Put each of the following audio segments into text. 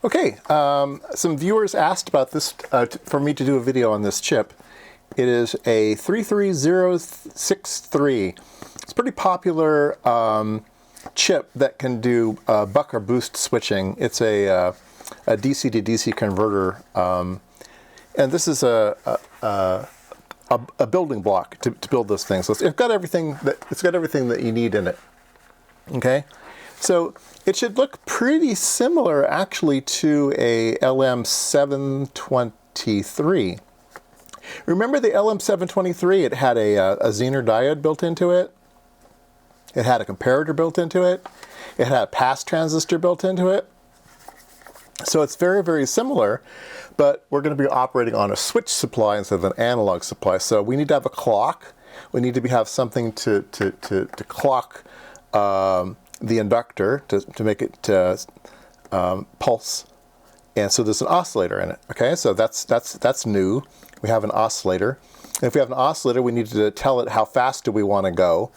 Okay, some viewers asked about this, for me to do a video on this chip. It is a 33063. It's a pretty popular chip that can do buck or boost switching. It's a DC to DC converter, and this is a building block to build this thing. So it's got everything that you need in it. Okay, so it should look pretty similar actually to a LM723. Remember the LM723? It had a Zener diode built into it. It had a comparator built into it. It had a pass transistor built into it. So it's very, very similar, but we're going to be operating on a switch supply instead of an analog supply. So we need to have a clock. We need to have something to clock the inductor to make it pulse, and so there's an oscillator in it. Okay, so that's new. We have an oscillator. And if we have an oscillator, we need to tell it how fast do we want to go,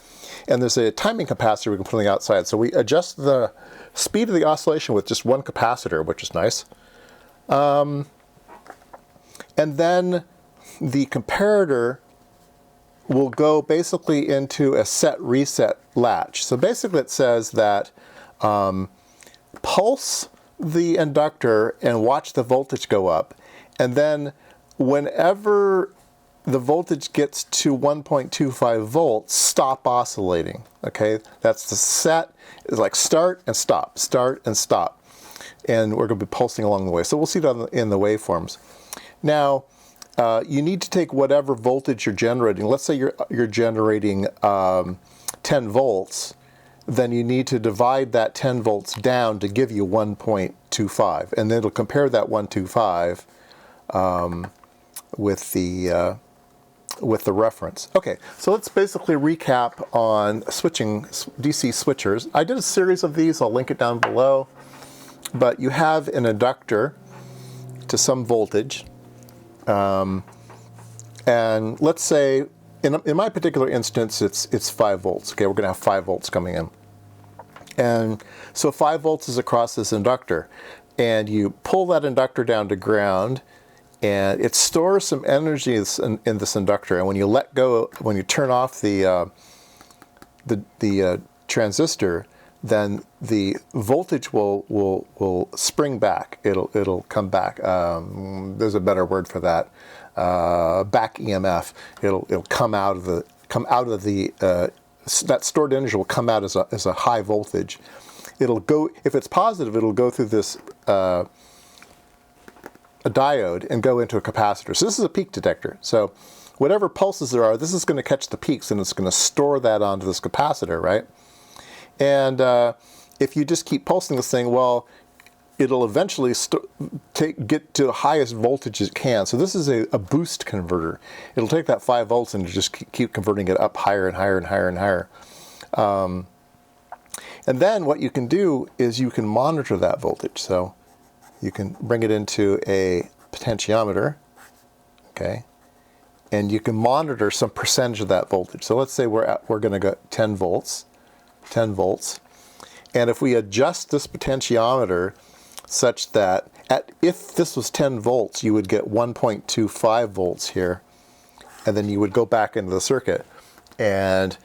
and there's a timing capacitor we can put on the outside. So we adjust the speed of the oscillation with just one capacitor, which is nice. And then the comparator will go basically into a set reset latch. So basically it says that pulse the inductor and watch the voltage go up, and then whenever the voltage gets to 1.25 volts, stop oscillating. Okay, that's the set. It's like start and stop, and we're going to be pulsing along the way. So we'll see that in the waveforms. Now, you need to take whatever voltage you're generating. Let's say you're generating 10 volts. Then you need to divide that 10 volts down to give you 1.25, and then it'll compare that 125 with the reference. Okay, so let's basically recap on switching DC switchers. I did a series of these. I'll link it down below. But you have an inductor to some voltage. And let's say, in my particular instance, it's 5 volts. Okay, we're going to have 5 volts coming in. And so 5 volts is across this inductor. And you pull that inductor down to ground, and it stores some energy in this inductor. And when you let go, when you turn off the transistor, then the voltage will spring back. It'll come back. There's a better word for that. Back EMF. It'll come out of the that stored energy will come out as a high voltage. It'll go, if it's positive, it'll go through this a diode and go into a capacitor. So this is a peak detector. So whatever pulses there are, this is going to catch the peaks, and it's going to store that onto this capacitor, right? And if you just keep pulsing this thing, well, it'll eventually get to the highest voltage it can. So this is a boost converter. It'll take that 5 volts and just keep converting it up higher and higher and higher and higher. And then what you can do is you can monitor that voltage. So you can bring it into a potentiometer, okay, and you can monitor some percentage of that voltage. So let's say we're going to go 10 volts, and if we adjust this potentiometer such that if this was 10 volts, you would get 1.25 volts here, and then you would go back into the circuit, and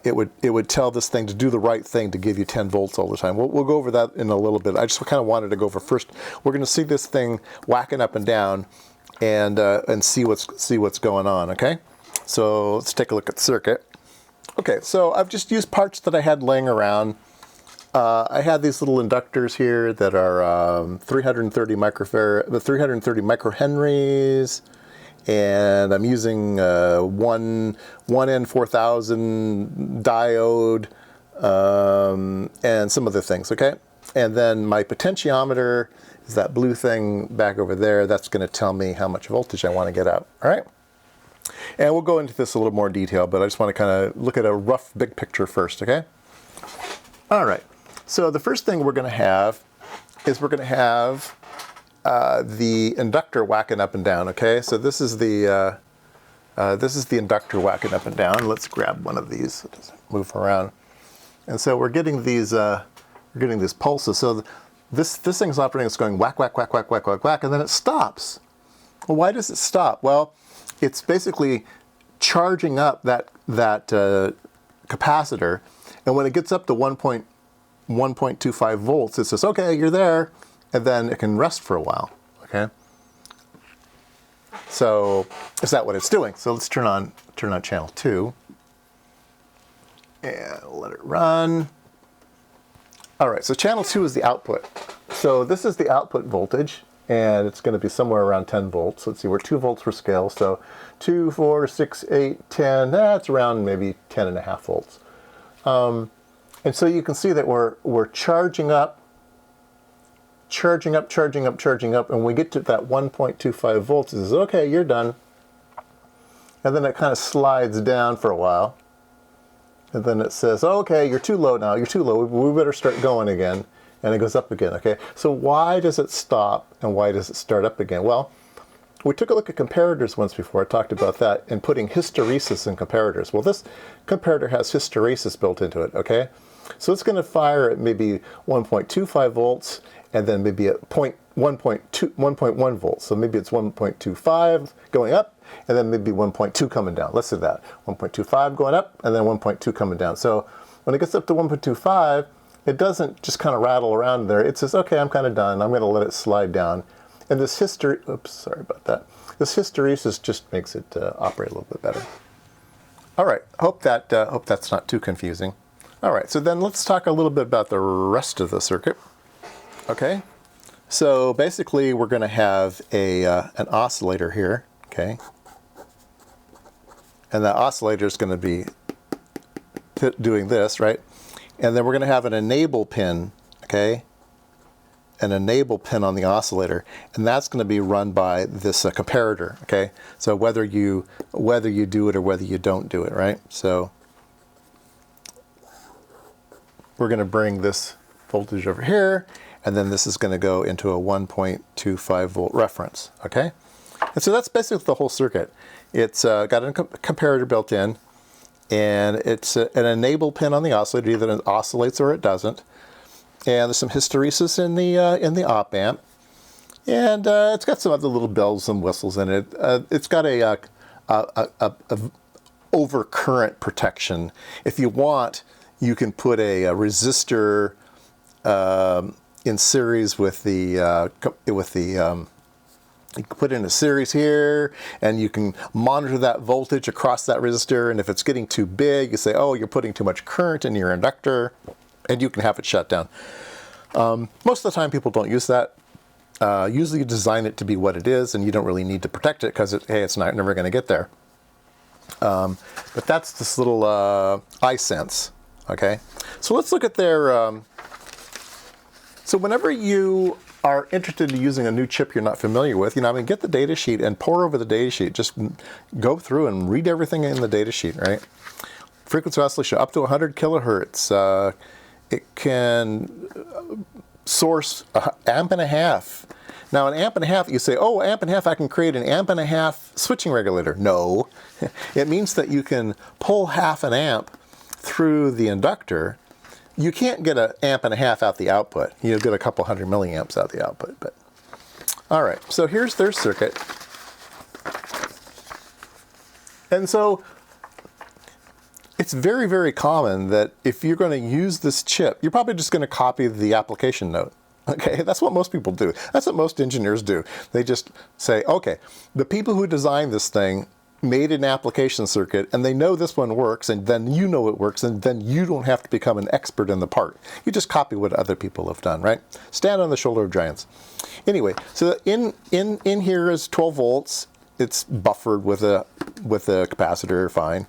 it would tell this thing to do the right thing to give you 10 volts all the time. We'll go over that in a little bit. I just kind of wanted to go over first. We're going to see this thing whacking up and down, and see what's going on. Okay, so let's take a look at the circuit. Okay, so I've just used parts that I had laying around. I had these little inductors here that are 330 microhenries, and I'm using one N4000 diode and some other things. Okay, and then my potentiometer is that blue thing back over there. That's going to tell me how much voltage I want to get out. All right. And we'll go into this a little more detail, but I just want to kind of look at a rough big picture first, okay? All right. So the first thing we're going to have is we're going to have the inductor whacking up and down, okay? So this is the inductor whacking up and down. Let's grab one of these. Just move around. And so we're getting these pulses. So this thing's operating, it's going whack, whack, whack, whack, whack, whack, whack, and then it stops. Well, why does it stop? Well, it's basically charging up that capacitor, and when it gets up to 1.25 volts, it says, okay, you're there, and then it can rest for a while, okay? So is that what it's doing? So let's turn on channel 2, and let it run. All right, so channel 2 is the output. So this is the output voltage, and it's going to be somewhere around 10 volts. Let's see, we're 2 volts per scale, so 2, 4, 6, 8, 10, that's around maybe 10.5 volts. And so you can see that we're charging up, and when we get to that 1.25 volts, it says, okay, you're done. And then it kind of slides down for a while. And then it says, okay, you're too low now, you're too low, we better start going again. And it goes up again, okay? So why does it stop and why does it start up again? Well, we took a look at comparators once before. I talked about that and putting hysteresis in comparators. Well, this comparator has hysteresis built into it, okay? So it's going to fire at maybe 1.25 volts and then maybe at 1.1 volts. So maybe it's 1.25 going up and then maybe 1.2 coming down. Let's do that. 1.25 going up and then 1.2 coming down. So when it gets up to 1.25, it doesn't just kind of rattle around there. It says, okay, I'm kind of done. I'm going to let it slide down. And this This hysteresis just makes it operate a little bit better. All right, hope that's not too confusing. All right, so then let's talk a little bit about the rest of the circuit. Okay, so basically we're going to have an oscillator here, okay? And that oscillator is going to be doing this, right? And then we're going to have an enable pin, okay? An enable pin on the oscillator, and that's going to be run by this comparator, okay? So whether you do it or whether you don't do it, right? So we're going to bring this voltage over here, and then this is going to go into a 1.25 volt reference, okay? And so that's basically the whole circuit. It's got a comparator built in, and it's an enable pin on the oscillator. Either it oscillates or it doesn't. And there's some hysteresis in the op amp, and it's got some other little bells and whistles in it. It's got a overcurrent protection. If you want, you can put a resistor in series with the you can put in a series here, and you can monitor that voltage across that resistor. And if it's getting too big, you say, oh, you're putting too much current in your inductor, and you can have it shut down. Most of the time, people don't use that. Usually you design it to be what it is, and you don't really need to protect it because, hey, it's never going to get there. But that's this little iSense, okay? So let's look at their... So whenever you are interested in using a new chip you're not familiar with, get the data sheet and pour over the data sheet. Just go through and read everything in the data sheet, right? Frequency oscillation up to 100 kilohertz. It can source an amp and a half. Now, an amp and a half, you say, oh, amp and a half, I can create an amp and a half switching regulator. No, it means that you can pull half an amp through the inductor. You can't get an amp and a half out the output. You'll get a couple hundred milliamps out the output. But all right, so here's their circuit. And so it's very, very common that if you're going to use this chip, you're probably just going to copy the application note. Okay, that's what most people do. That's what most engineers do. They just say, okay, the people who designed this thing made an application circuit, and they know this one works, and then you know it works, and then you don't have to become an expert in the part. You just copy what other people have done, right? Stand on the shoulder of giants. Anyway, so in here is 12 volts. It's buffered with a capacitor, fine.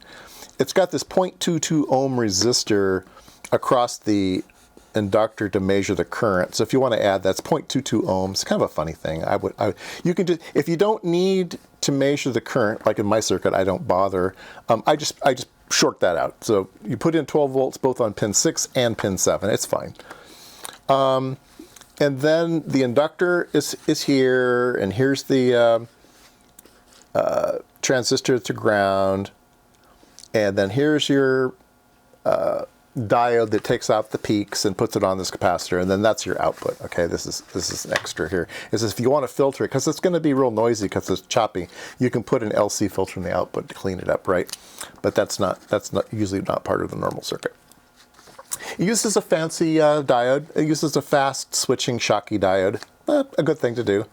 It's got this 0.22 ohm resistor across the inductor to measure the current. So if you want to add, that's 0.22 ohms. Kind of a funny thing. You can just, if you don't need to measure the current, like in my circuit, I don't bother. I just short that out. So you put in 12 volts both on pin 6 and pin 7. It's fine. And then the inductor is here, and here's the transistor to ground. And then here's your diode that takes out the peaks and puts it on this capacitor, and then that's your output. Okay, this is extra here. Is if you want to filter it, because it's going to be real noisy because it's choppy, you can put an LC filter in the output to clean it up, right? But that's usually not part of the normal circuit. It uses a fancy diode. It uses a fast switching Schottky diode. A good thing to do.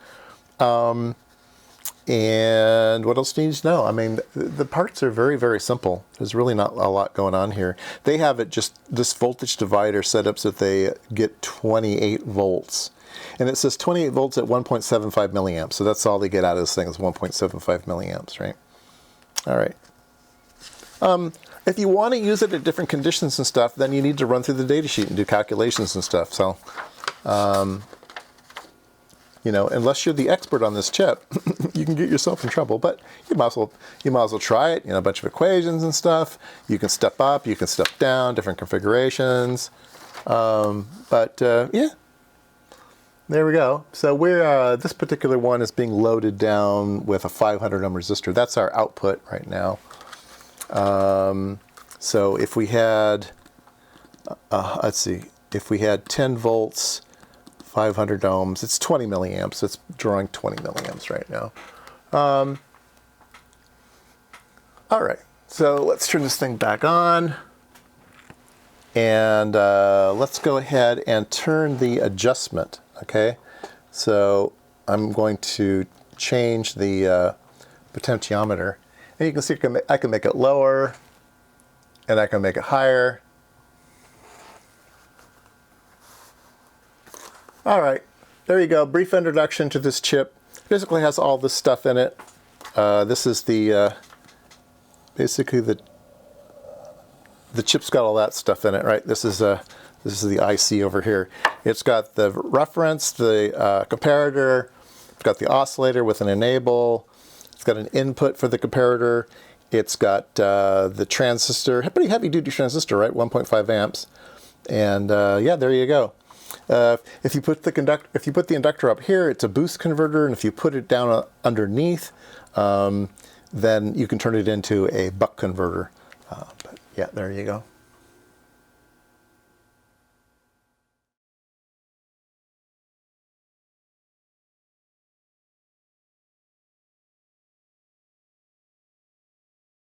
And what else do you need to know? I mean, the parts are very, very simple. There's really not a lot going on here. They have it just this voltage divider set up so that they get 28 volts. And it says 28 volts at 1.75 milliamps. So that's all they get out of this thing is 1.75 milliamps, right? All right. If you want to use it at different conditions and stuff, then you need to run through the data sheet and do calculations and stuff. So, you know, unless you're the expert on this chip, you can get yourself in trouble. But you might as well try it. You know, a bunch of equations and stuff. You can step up, you can step down, different configurations. Yeah, there we go. So we're this particular one is being loaded down with a 500 ohm resistor. That's our output right now. So if we had, let's see, if we had 10 volts. 500 ohms, it's 20 milliamps. It's drawing 20 milliamps right now. All right, so let's turn this thing back on. And let's go ahead and turn the adjustment, okay? So I'm going to change the potentiometer. And you can see I can make it lower, and I can make it higher. All right, there you go. Brief introduction to this chip. Basically has all this stuff in it. This is the basically the chip's got all that stuff in it, right? This is the IC over here. It's got the reference, the comparator. It's got the oscillator with an enable. It's got an input for the comparator. It's got the transistor, pretty heavy duty transistor, right? 1.5 amps. And yeah, there you go. If you put the inductor up here, it's a boost converter, and if you put it down underneath, then you can turn it into a buck converter. But yeah, there you go.